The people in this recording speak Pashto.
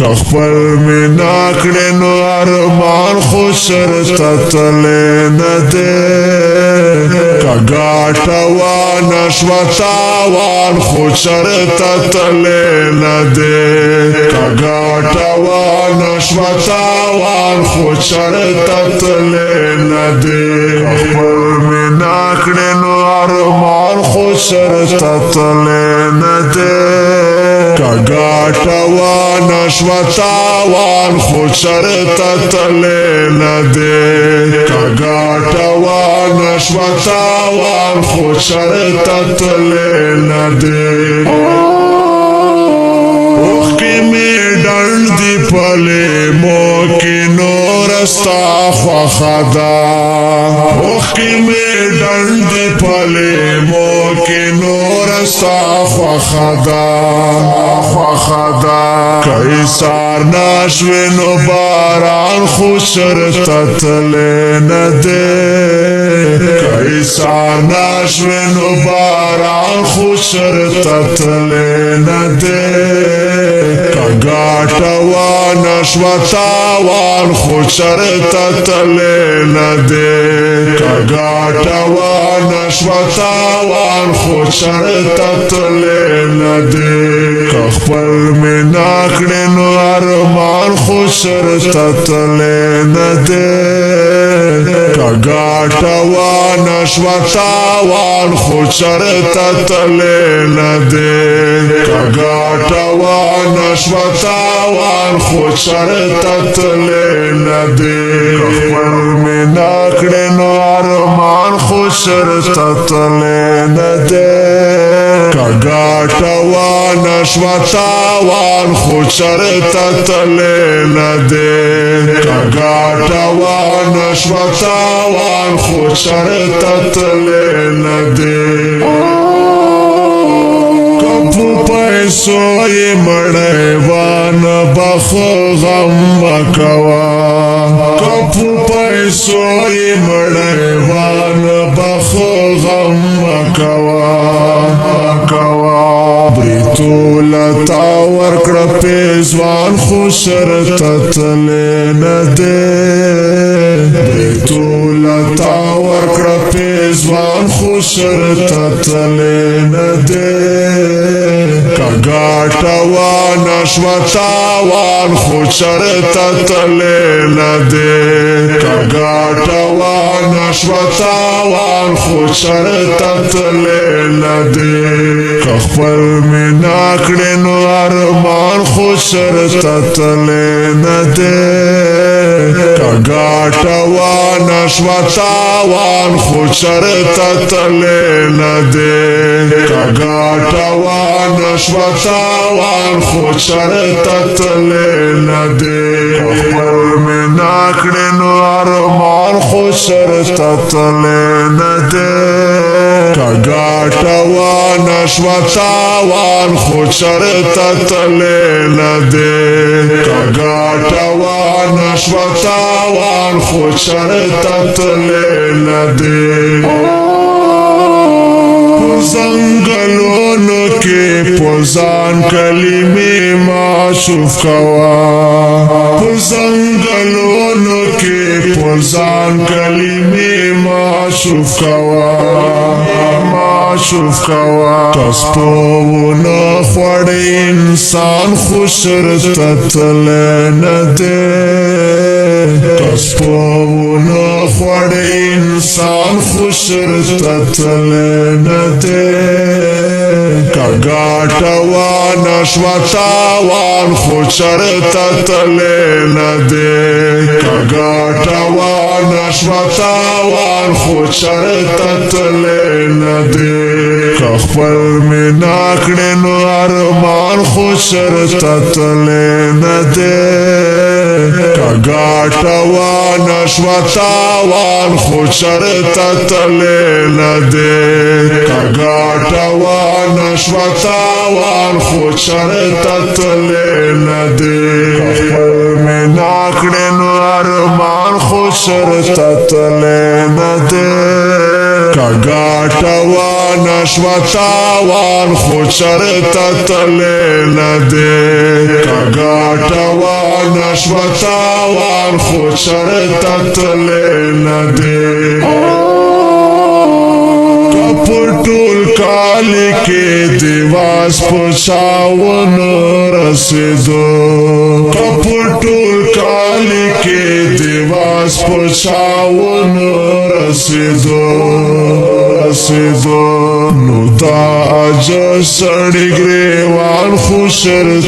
خپل می ناکړې نو ارمان خو شرطه تللی نه دی که ګاټه وانه شوه تاوان خو چرته تللی نه دی که ګاټه وانه شوه تاوان خو چرته تللی نه دی خپل می ناکړې نو ارمان خو شرطه تللی نه دی که ګاټه وانه شوه تاوان خو چرته تللی نه دی که ګاټه وانه شوه تاوان خو چرته تللی نه دی اوښکې مې ډنډ دي په لیمو کې نوره ستا خوښه ده اوښکې مې ډنډ دي په لیمو کې نوره ستا خوښه ده که ایسار نشوې نو باران خو چرته تللی نه دی که ایسار نشوې نو باران خو چرته تللی نه دی که ګاټه وانه شوه تاوان خو چرته تللی نه دی که ګاټه وانه شوه تاوان خو چرته تللی نه دی که خپل می ناکړې نو ارمان خو چرته تللی نه دی که ګاټه وانه شوه تاوان خو چرته تللی نه دی که ګاټه وانه شوه تاوان خو چرته تللی نه دی که خپل می ناکړې نو ارمان خو چرته تللی نه دی که ګاټه وانه شوه تاوان خو چرته تللی نه دی که ګاټه وانه شوه تاوان خو چرته تللی نه دی په پیسو یې مړی وانه بخو غم مکوه که په پیسو یې مړی وانه بخو غم مکوه بریتوله تا ورکړه پیزوان خو شرطه تللی نه دی بریتوله تا ورکړه پیزوان خو شرطه تللی نه دی که ګاټه وانه شوه تاوان خو چرته تللی نه دی که ګاټه وانه شوه تاوان خو چرته تللی نه دی که خپل می ناکړې نو ارمان خو چرته تللی نه دی که ګاټه وانه شوه تاوان خو چرته تللی نه دی که ګاټه وانه شوه تاوان خو چرته تللی نه دی که خپل می ناکړې نو ارمان خو چرته تللی نه دی که ګاټه وانه شوه تاوان خو چرته تللی نه دی که ګاټه وانه شوه تاوان خو چرته تللی نه دی زنګلونو کې پوزان کلمې معشوف کوا زنګلونو کې پوزان کلمې معشوف کوا کسپونه خوړ انسان خو شرطه تللی نه دی کسپونه خوړ انسان خو شرطه تللی نه دی که ګاټه وانه شوه تاوان خو چرته تللی نه دی که ګاټه وانه شوه تاوان خو چرته تللی نه دی که خپل می ناکړې نو ارمان خو چرته تللی نه دی که ګاټه وانه شوه تاوان خو چرته تللی نه دی که ګاټه وانه شوه تاوان خو چرته تللی نه دی که خپل می ناکړې نو ارمان خو چرته تللی نه دی که ګاټه نشوتاوان خو چرتا تلے ندے کگاٹوان نشوتاوان خو چرتا تلے ندے کپٹول کالی کے دیواز پچاون رسیدو کپٹول کالی کے دیواز پچاون رسیدو نو دا اج سڑی گریوان خوشر